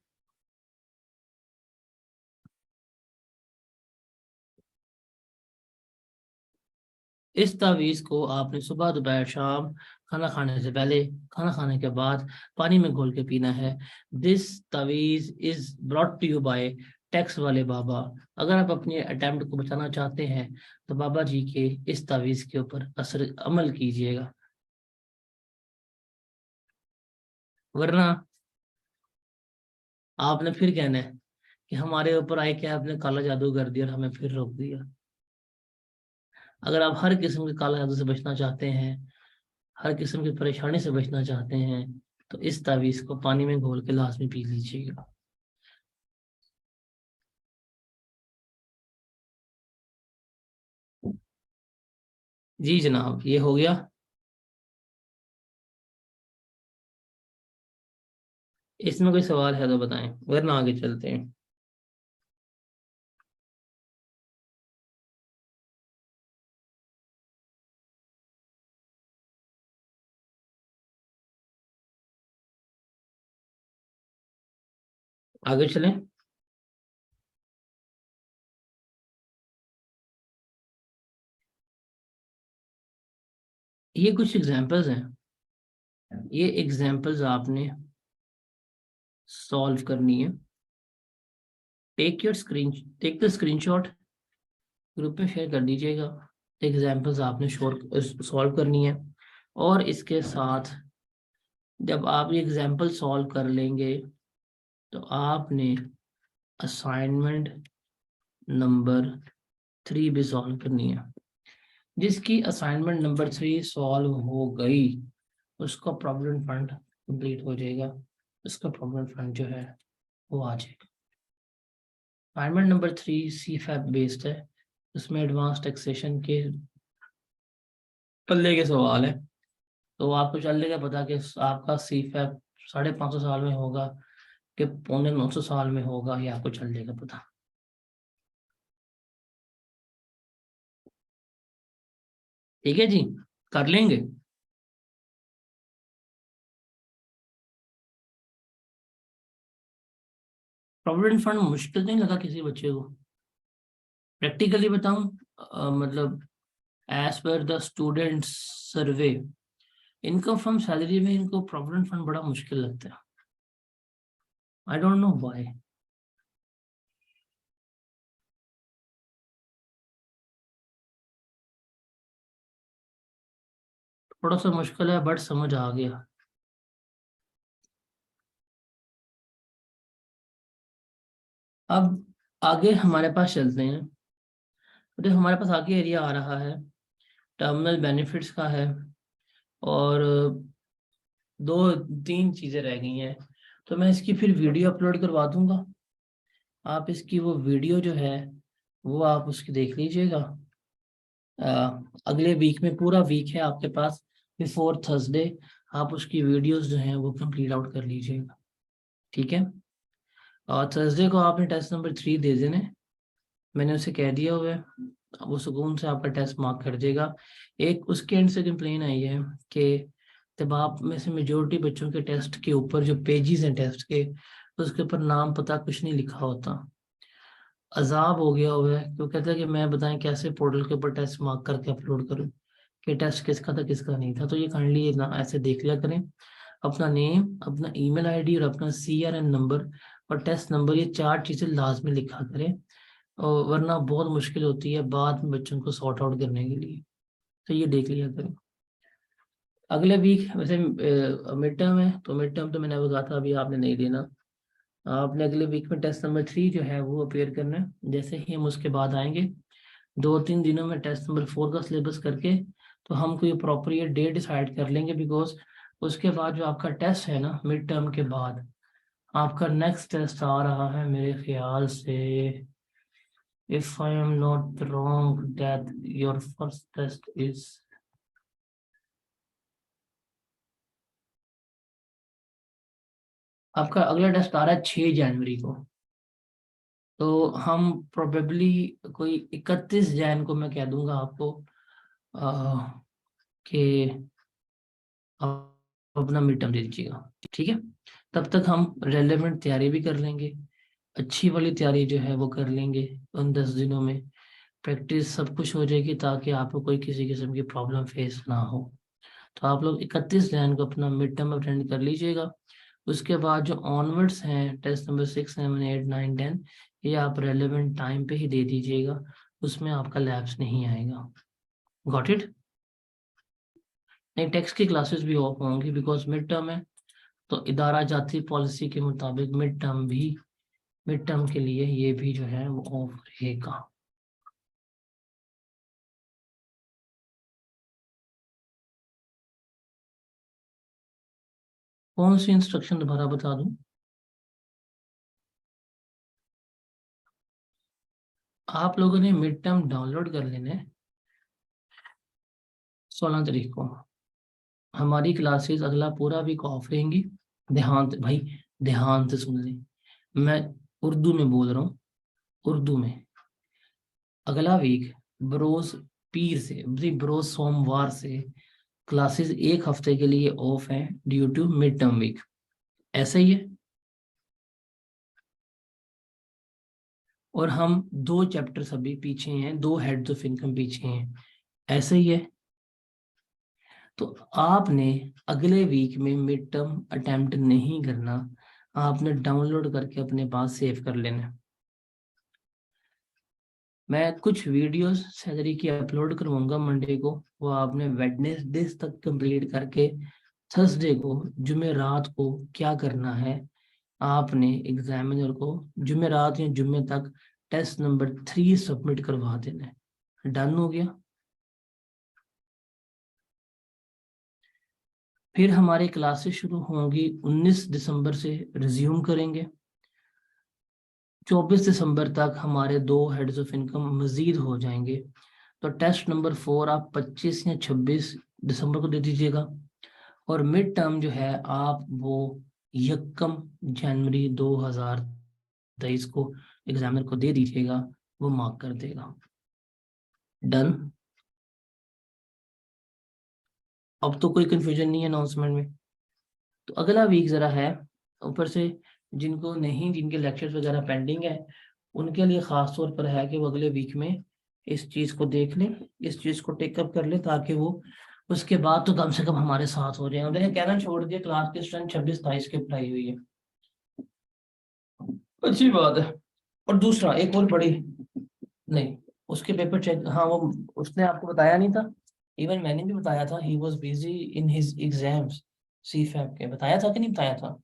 इस तावीज को आपने सुबह दोपहर शाम, खाना खाने से पहले, खाना खाने के बाद पानी में घोल के पीना है। दिस तावीज is brought to you by tax वाले बाबा। अगर आप अपने अटेम्प्ट को बचाना चाहते हैं तो बाबा जी के इस तावीज के ऊपर असर अमल कीजिएगा, वरना आपने फिर कहना है कि हमारे ऊपर आए क्या, आपने काला जादू कर दिया और हमें फिर रोक दिया। अगर आप हर किस्म के काला जादू से बचना चाहते हैं, हर किस्म की परेशानी से बचना चाहते हैं, तो इस तावीज को पानी में घोल के लाजमी पी लीजिएगा। जी जनाब, ये हो गया। इसमें कोई सवाल है तो बताएं, वरना आगे चलते हैं। आगे चलें। ये कुछ एग्जांपल्स हैं, ये एग्जांपल्स आपने सॉल्व करनी है। टेक द स्क्रीनशॉट, ग्रुप में शेयर कर दीजिएगा। एग्जांपल्स आपने सॉल्व करनी है। और इसके साथ जब आप ये एग्जांपल सॉल्व कर लेंगे तो आपने असाइनमेंट नंबर 3 भी सॉल्व करनी है। जिसकी असाइनमेंट नंबर 3 सॉल्व हो गई उसका प्रोविडेंट फंड कंप्लीट हो जाएगा, उसका प्रोविडेंट फंड जो है वो आ जाएगा। असाइनमेंट नंबर 3 सी फैप बेस्ड है, उसमें एडवांस टैक्सेशन के पल्ले के सवाल है। तो आपको चल लेगा पता कि आपका सी फैप 550 साल में होगा कि 950 साल में होगा, ये आपको चल लेगा पता। ठीक है जी, कर लेंगे। प्रोविडेंट फंड मुश्किल नहीं लगा किसी बच्चे को? प्रैक्टिकली बताऊं, मतलब as per the student survey, income from salary में इनको प्रोविडेंट फंड बड़ा मुश्किल लगता है। I don't know why. थोड़ा सा मुश्किल है बट समझ आ गया। अब आगे हमारे पास चलते हैं। तो हमारे पास आगे एरिया आ रहा है, टर्मिनल बेनिफिट्स का है। और दो तीन चीजें रह गई हैं, तो मैं इसकी फिर वीडियो अपलोड करवा दूंगा। आप इसकी वो वीडियो जो है वो आप उसकी देख लीजिएगा। अगले वीक में पूरा वीक है आपके पास, बिफोर थर्सडे आप उसकी वीडियोस जो हैं वो कंप्लीट आउट कर लीजिएगा, ठीक है। और थर्सडे को आपने टेस्ट नंबर 3 दे देने, मैंने उसे कह दिया हुआ है, अब वो सुकून से आपका टेस्ट मार्क कर देगा। एक उसके एंड से कंप्लेन आई है कि तबाब में से मेजोरिटी बच्चों के टेस्ट के ऊपर जो पेजेस हैं टेस्ट के, उसके ऊपर नाम पता कुछ नहीं लिखा होता। अजाब हो गया हुआ है, क्यों कहते हैं कि मैं बताएं कैसे पोर्टल के ऊपर टेस्ट मार्क करके अपलोड करूं कि टेस्ट किसका था किसका नहीं था। तो ये काइंडली ना ऐसे देख लिया करें, अपना नेम, अपना ईमेल आईडी और अपना CRN नंबर और टेस्ट नंबर, ये 4 चीजें लाजमी लिखा करें, और वरना बहुत मुश्किल होती है बाद में बच्चों को सॉर्ट आउट करने के लिए। तो ये देख लिया करें। अगले वीक वैसे मिड टर्म है, तो मिड टर्म तो मैंने अभी कहा था, अभी आपने नहीं देना। आपने अगले वीक में टेस्ट नंबर 3 जो है वो अपेयर करना है। जैसे ही हम उसके बाद आएंगे 2-3 दिनों में टेस्ट नंबर 4 का सिलेबस करके, तो हम कोई प्रॉपर ये डेट डिसाइड कर लेंगे, बिकॉज उसके बाद जो आपका टेस्ट है ना मिड टर्म के बाद, आपका नेक्स्ट टेस्ट आ रहा है मेरे ख्याल से, if I am not wrong, that your first test is आपका अगला टेस्ट आ रहा है 6 जनवरी को। तो हम प्रोबेबली कोई 31 जैन को मैं कह दूंगा आपको कि आप अपना मिड टर्म दे दीजिएगा, ठीक है। तब तक हम रेलेवेंट तैयारी भी कर लेंगे, अच्छी वाली तैयारी जो है वो कर लेंगे। उन 10 दिनों में प्रैक्टिस सब कुछ हो जाएगी, ताकि आपको कोई किसी किस्म की प्रॉब्लम फेस ना हो। तो आप लोग 31 जैन को अपना मिड टर्म अटेंड कर लीजिएगा। उसके बाद जो ऑनवर्ड्स हैं टेस्ट नंबर 6, 7, 8, 9, 10, ये आप रेलेवेंट टाइम पे ही दे दीजिएगा, उसमें आपका लैप्स नहीं आएगा। Got it. नहीं, टेक्स्ट की क्लासेस भी ऑफ होंगी बिकॉज मिड टर्म है, तो इदारा जाती पॉलिसी के मुताबिक मिड टर्म के लिए ये भी जो है वो ऑफ रहेगा। कौन सी इंस्ट्रक्शन दोबारा बता दूं? आप लोगों ने मिड टर्म डाउनलोड कर लेना है 16 तारीख को। हमारी क्लासेस अगला पूरा वीक ऑफ रहेंगी। ध्यान से भाई, ध्यान से सुन लें, मैं उर्दू में बोल रहा हूँ, उर्दू में। अगला वीक बरोज पीर से बरोज सोमवार से क्लासेस एक हफ्ते के लिए ऑफ है due to mid term week. ऐसा ही है। और हम 2 चैप्टर्स अभी पीछे हैं, 2 हेड्स ऑफ इनकम पीछे हैं। ऐसा ही है। तो आपने अगले वीक में मिड टर्म अटेम्प्ट नहीं करना, आपने डाउनलोड करके अपने पास सेव कर लेना। मैं कुछ वीडियोस सैलरी की अपलोड करवाऊंगा मंडे को, वो आपने वेडनेसडे तक कंप्लीट करके थर्सडे को जुमेरात को क्या करना है, आपने एग्जामिनर को जुमेरात या जुम्मे तक टेस्ट नंबर 3 सबमिट करवा देना है। डन हो गया। फिर हमारी क्लासेस शुरू होंगी 19 दिसंबर से, रिज्यूम करेंगे। 24 दिसंबर तक हमारे 2 हेड्स ऑफ इनकम मजीद हो जाएंगे। तो टेस्ट नंबर 4 आप 25 या 26 दिसंबर को दे दीजिएगा। और मिड टर्म जो है आप वो 1 जनवरी 2023 को एग्जामिनर को दे दीजिएगा, वो मार्क कर देगा। डन। अब तो कोई कंफ्यूजन नहीं है अनाउंसमेंट में। तो अगला वीक जरा है, ऊपर से जिनको नहीं, जिनके लेक्चर्स वगैरह पेंडिंग है, उनके लिए खास तौर पर है कि वो अगले वीक में इस चीज को देख लें, इस चीज को टेकअप कर लें, ताकि वो उसके बाद तो कम से कम हमारे साथ हो जाए। उन्हें कहना छोड़ दिया, क्लास की स्ट्रेंथ 26-27 की पढ़ाई हुई है। अच्छी बात है। और दूसरा एक और बड़ी, नहीं, उसके पेपर चेक, हाँ वो उसने आपको बताया नहीं था, इवन मैंने भी बताया था, he was busy in his exams, CFAP के। बताया था कि नहीं बताया था?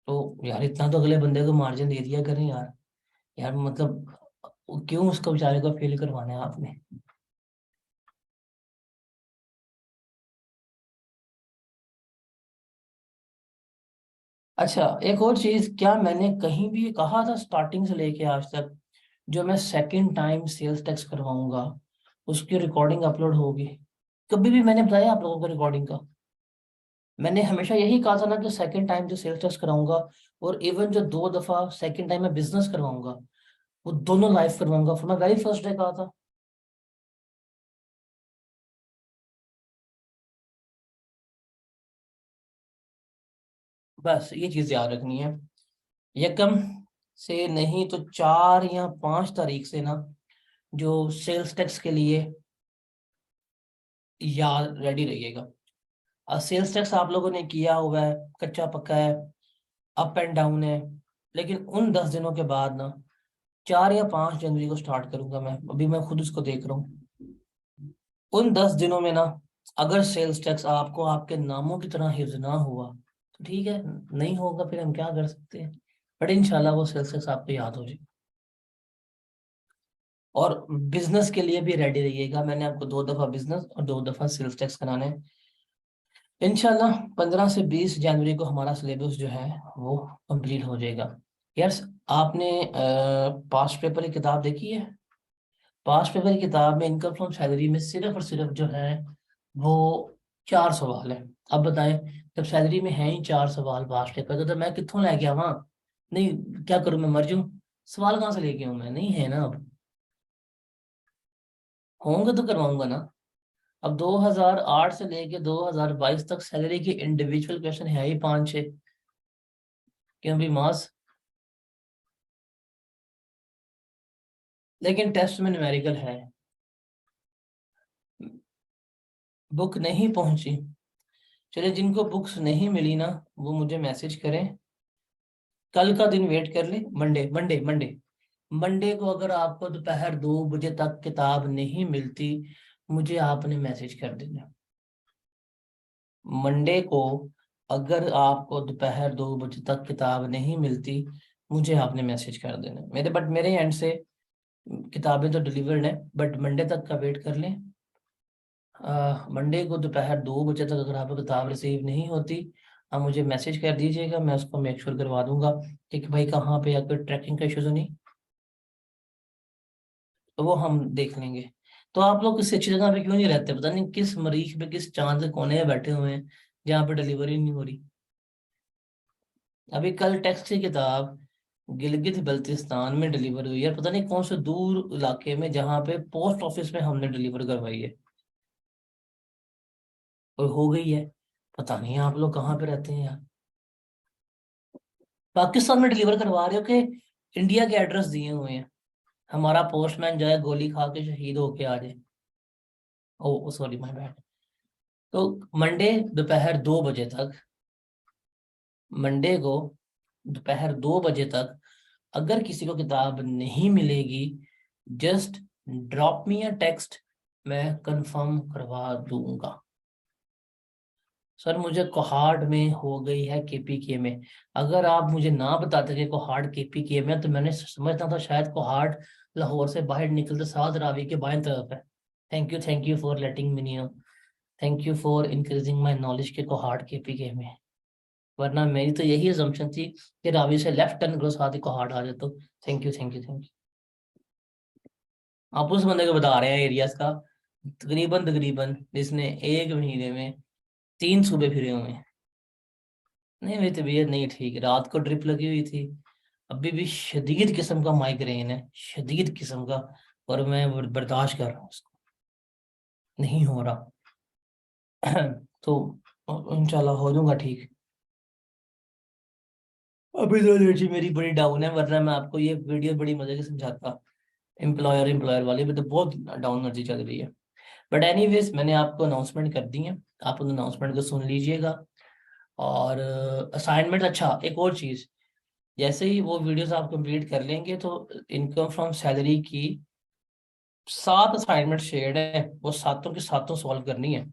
तो यार इतना तो अगले बंदे को मार्जिन दे दिया करें यार। यार मतलब क्यों उसको बेचारे को फेल करवाना है आपने? अच्छा, एक और चीज, क्या मैंने कहीं भी ये कहा था स्टार्टिंग से लेके आज तक, जो मैं सेकंड टाइम सेल्स टैक्स करवाऊंगा उसकी रिकॉर्डिंग अपलोड होगी? कभी भी मैंने बताया आप लोगों को रिकॉर्डिंग का? मैंने हमेशा यही कहा था ना कि सेकंड टाइम जो सेल्स टैक्स कराऊंगा, और इवन जो 2 दफा सेकंड टाइम मैं बिजनेस करवाऊंगा, वो दोनों लाइव करवाऊंगा, फिर मैं वेरी फर्स्ट डे कहा था। बस ये चीज याद रखनी है। यकम से नहीं तो 4 या 5 तारीख से ना, जो सेल्स टैक्स के लिए याद रेडी रहिएगा। सेल्स टैक्स आप लोगों ने किया हुआ है, कच्चा पक्का है, अप एंड डाउन है, लेकिन उन 10 दिनों के बाद ना, 4 या 5 जनवरी को स्टार्ट करूंगा मैं, अभी मैं खुद उसको देख रहा हूँ। उन 10 दिनों में ना, अगर सेल्स टैक्स आपको आपके नामों की तरह हिफ्ज ना हुआ तो ठीक है, नहीं होगा फिर हम क्या कर सकते हैं, बट इंशाल्लाह वो सेल्स टैक्स आपको याद हो जाए। और बिजनेस के लिए भी रेडी रहिएगा, मैंने आपको 2 दफा बिजनेस और 2 दफा सेल्स टैक्स कराने हैं। इंशाल्लाह 15 से 20 जनवरी को हमारा सिलेबस जो है वो कंप्लीट हो जाएगा। यार, आपने पास्ट पेपर की किताब देखी है? पास्ट पेपर की किताब में इनकम फ्रॉम सैलरी में सिर्फ और सिर्फ जो है वो 4 सवाल है। अब बताएं, जब सैलरी में है ही 4 सवाल पास्ट पेपर का, तो मैं कित्थों लेके आवा? नहीं, क्या करूं, मैं मर जाऊं? सवाल कहाँ से लेके आऊं? मैं नहीं है ना अब, होंगे तो करवाऊंगा ना। अब 2008 से लेके 2022 तक सैलरी की इंडिविजुअल क्वेश्चन है ही 5-6, क्यों भी मास। लेकिन टेस्ट में न्यूमेरिकल है। बुक नहीं पहुंची? चलिए, जिनको बुक्स नहीं मिली ना, वो मुझे मैसेज करें। कल का दिन वेट कर ले, मंडे मंडे मंडे। मंडे को अगर आपको दोपहर 2 बजे तक किताब नहीं मिलती, मुझे आपने मैसेज कर देना। मंडे को अगर आपको दोपहर 2 बजे तक किताब नहीं मिलती, मुझे आपने मैसेज कर देना। मेरे एंड से किताबें तो डिलीवर्ड है, बट मंडे तक का वेट कर लें। मंडे को दोपहर 2 बजे तक अगर आपको किताब रिसीव नहीं होती, आप मुझे मैसेज कर दीजिएगा, मैं उसको मेक श्योर करवा दूंगा कि भाई कहाँ पे या कोई ट्रैकिंग का इशू तो नहीं, तो वो हम देख लेंगे। तो आप लोग किसी अच्छी जगह पे क्यों नहीं रहते? पता नहीं किस मरीख पे, किस चांद के कोने में बैठे हुए हैं जहाँ पे डिलीवरी नहीं हो रही। अभी कल टेक्स्ट की किताब गिलगित बल्तिस्तान में डिलीवर हुई है, पता नहीं कौन से दूर इलाके में, जहाँ पे पोस्ट ऑफिस में हमने डिलीवर करवाई है और हो गई है। पता नहीं आप लोग कहाँ पे रहते हैं यार, पाकिस्तान में डिलीवर करवा रहे हो कि इंडिया के एड्रेस दिए हुए हैं? हमारा पोस्टमैन जो है गोली खा के शहीद होके आ जाए। ओ सॉरी, माय बैड। तो मंडे दोपहर 2 बजे तक, मंडे को दोपहर 2 बजे तक अगर किसी को किताब नहीं मिलेगी, just drop me a text, मैं कंफर्म करवा दूंगा। सर, मुझे कोहार्ड में हो गई है केपीके में। अगर आप मुझे ना बताते कि कोहार्ड केपीके में है, तो मैंने समझता था शायद कोहार्ड लाहौर से बाहर निकलते साथ रावी के बाएं तरफ है। Thank you for letting me know. Thank you for increasing my knowledge के कोहार्ड केपीके में। वरना मेरी तो यही अजम्पशन थी कि रावी से लेफ्ट टर्न करो साथ ही कोहार्ड आ जाए तो। Thank you thank you thank you. आप उस बंदे को बता रहे हैं एरियाज का, तकरीबन तकरीबन जिसने एक महीने में 3 सूबे फिरे हुए हैं। नहीं, मेरी तबीयत नहीं ठीक, रात को ड्रिप लगी हुई थी, अभी भी शदीद किस्म का माइग्रेन है, शदीद किस्म का, और मैं बर्दाश्त कर रहा हूँ उसको, नहीं हो रहा। तो इंशाल्लाह हो जाऊंगा ठीक। अभी तो एनर्जी मेरी बड़ी डाउन है, वरना मैं आपको ये वीडियो बड़ी मजे से समझाता। एम्प्लॉयर वाली भी तो बहुत डाउन एनर्जी चल रही है। बट एनीवेज, मैंने आपको अनाउंसमेंट कर दी है, आप उन अनाउंसमेंट को सुन लीजिएगा। और असाइनमेंट, अच्छा एक और चीज, जैसे ही वो वीडियोस आप कंप्लीट कर लेंगे तो इनकम फ्रॉम सैलरी की 7 असाइनमेंट शेयर्ड है, वो सातों की सातों सॉल्व करनी है।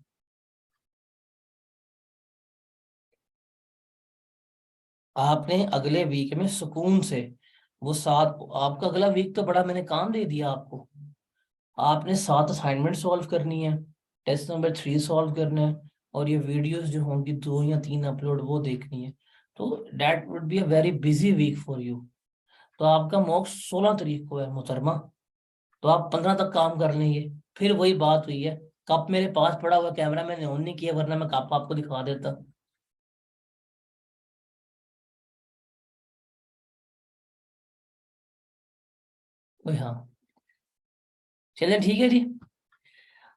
आपने अगले वीक में सुकून से वो सात, आपका अगला वीक तो बड़ा मैंने काम दे दिया आपको। आपने 7 असाइनमेंट सॉल्व करनी है, टेस्ट नंबर 3 सॉल्व करना है, और ये वीडियोस जो होंगी 2 या 3 अपलोड वो देखनी है। तो that would be a very busy week for you. तो आपका मॉक 16 तारीख को है मोहतरमा, तो आप 15 तक काम कर लेंगे। फिर वही बात हुई है, कप मेरे पास पड़ा हुआ, कैमरा मैंने ऑन नहीं किया, वरना मैं कप आपको दिखा देता। ओए हाँ, चलिए ठीक है जी।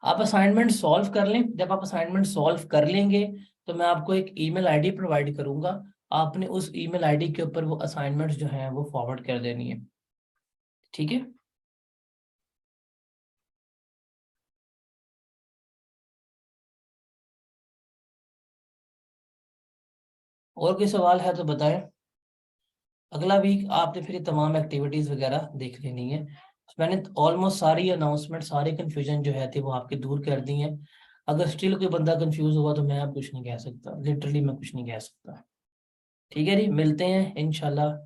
आप असाइनमेंट सॉल्व कर लें। जब आप असाइनमेंट सॉल्व कर लेंगे तो मैं आपको एक ईमेल आईडी प्रोवाइड करूंगा। आपने उस ईमेल आईडी के ऊपर वो असाइनमेंट्स जो हैं वो फॉरवर्ड कर देनी है। ठीक है। और कोई सवाल है तो बताएं। अगला वीक आपने फिर ये तमाम एक्टिविटीज वगैरह देख लेनी है। मैंने ऑलमोस्ट सारी अनाउंसमेंट, सारी कंफ्यूजन जो है थी वो आपकी दूर कर दी है। अगर स्टिल कोई बंदा कंफ्यूज हुआ तो मैं अब कुछ नहीं कह सकता, लिटरली मैं कुछ नहीं कह सकता। ठीक है जी, मिलते हैं इंशाल्लाह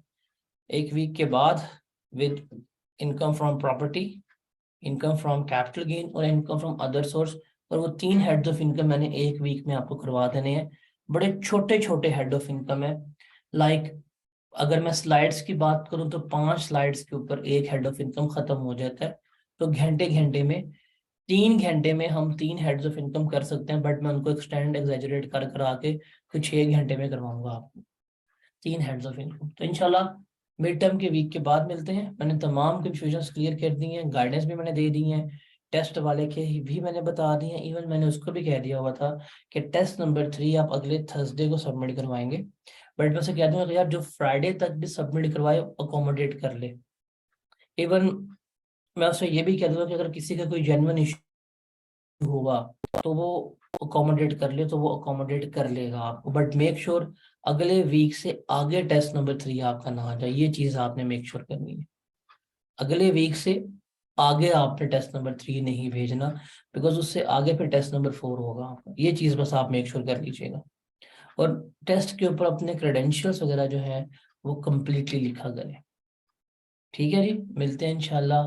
एक वीक के बाद with income from property, income from capital gain और इनकम फ्रॉम अदर सोर्स। और वो 3 हेड्स ऑफ इनकम मैंने एक वीक में आपको करवा देने हैं। बड़े छोटे छोटे हेड ऑफ इनकम है। लाइक अगर मैं स्लाइड्स की बात करूं तो 5 स्लाइड्स के ऊपर एक हेड ऑफ इनकम खत्म हो जाता है। तो घंटे घंटे में, 3 घंटे में हम 3 हेड्स ऑफ इनकम कर सकते हैं, बट मैं उनको एक्सटेंड एग्जेजरेट कर करा के कुछ 6 घंटे में करवाऊंगा आपको 3 हेड्स ऑफ इनकम। तो इंशाल्लाह मिड टर्म के वीक के बाद मिलते हैं। मैंने तमाम कंफ्यूजन्स क्लियर कर दी हैं, गाइडेंस भी मैंने दे दी हैं, टेस्ट वाले के भी मैंने बता दिए हैं। इवन मैंने उसको भी कह दिया हुआ था कि टेस्ट नंबर 3 आप अगले थर्सडे को सबमिट करवाएंगे। बट मैं उसे कह दूंगा कि यार जो फ्राइडे तक भी सबमिट करवाए अकोमोडेट कर ले। इवन मैं उसे ये भी कह दूंगा कि अगर किसी का कोई जेन्युइन इशू होगा तो वो अकोमोडेट कर ले, तो वो अकोमोडेट कर लेगा आपको। बट मेक श्योर अगले वीक से आगे टेस्ट नंबर 3 आपका ना आ जाए, ये चीज आपने मेक श्योर करनी है। अगले वीक से आगे आपने टेस्ट नंबर 3 नहीं भेजना, बिकॉज उससे आगे फिर टेस्ट नंबर 4 होगा आपका। ये चीज बस आप मेक श्योर कर लीजिएगा। और टेस्ट के ऊपर अपने क्रेडेंशियल्स वगैरह जो है वो कंप्लीटली लिखा करें। ठीक है जी, मिलते हैं इंशाल्लाह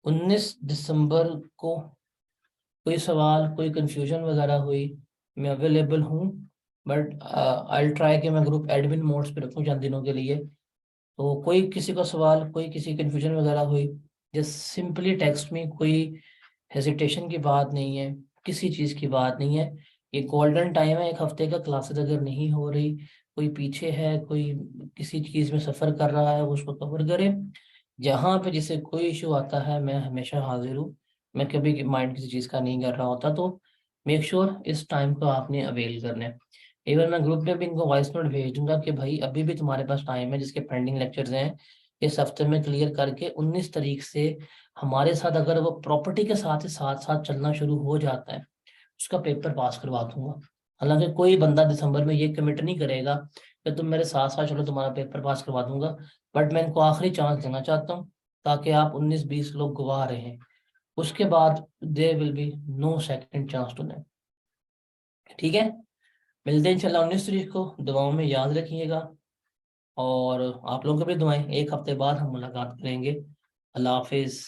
19 दिसंबर को। कोई सवाल, कोई कंफ्यूजन वगैरह हुई, मैं अवेलेबल हूँ। बट आई ट्राई कि मैं ग्रुप एडमिन मोड्स पे रखूँ चंद दिनों के लिए। तो कोई किसी का सवाल, कोई किसी कंफ्यूजन वगैरह हुई, जस्ट सिंपली टेक्स्ट में। कोई हेजिटेशन की बात नहीं है, किसी चीज़ की बात नहीं है। ये गोल्डन टाइम है, एक हफ्ते का क्लासेस अगर नहीं हो रही, कोई पीछे है, कोई किसी चीज़ में सफ़र कर रहा है, वो उसको कवर करे। जहाँ पे जिसे कोई इशू आता है मैं हमेशा हाजिर हूँ। मैं कभी माइंड किसी चीज़ का नहीं कर रहा होता। तो मेक श्योर इस टाइम को आपने अवेल करना है। इवन मैं ग्रुप में भी इनको वॉइस नोट भेज दूंगा कि भाई अभी भी तुम्हारे पास टाइम है, जिसके पेंडिंग लेक्चर्स हैं इस हफ्ते में क्लियर करके 19 तारीख से हमारे साथ अगर वो प्रॉपर्टी के साथ ही साथ साथ चलना शुरू हो जाता है, उसका पेपर पास करवा दूंगा। हालांकि कोई बंदा दिसंबर में ये कमिट नहीं करेगा कि तुम मेरे साथ साथ चलो तुम्हारा पेपर पास करवा दूंगा। बट मैं इनको आखिरी चांस देना चाहता हूँ, ताकि आप 19-20 लोग गवा रहे हैं, उसके बाद there will be no second chance to them. ठीक है, मिलते हैं इंशाल्लाह 19 तारीख को। दुआओं में याद रखिएगा, और आप लोगों को भी दुआएं। एक हफ्ते बाद हम मुलाकात करेंगे। अल्लाह हाफिज।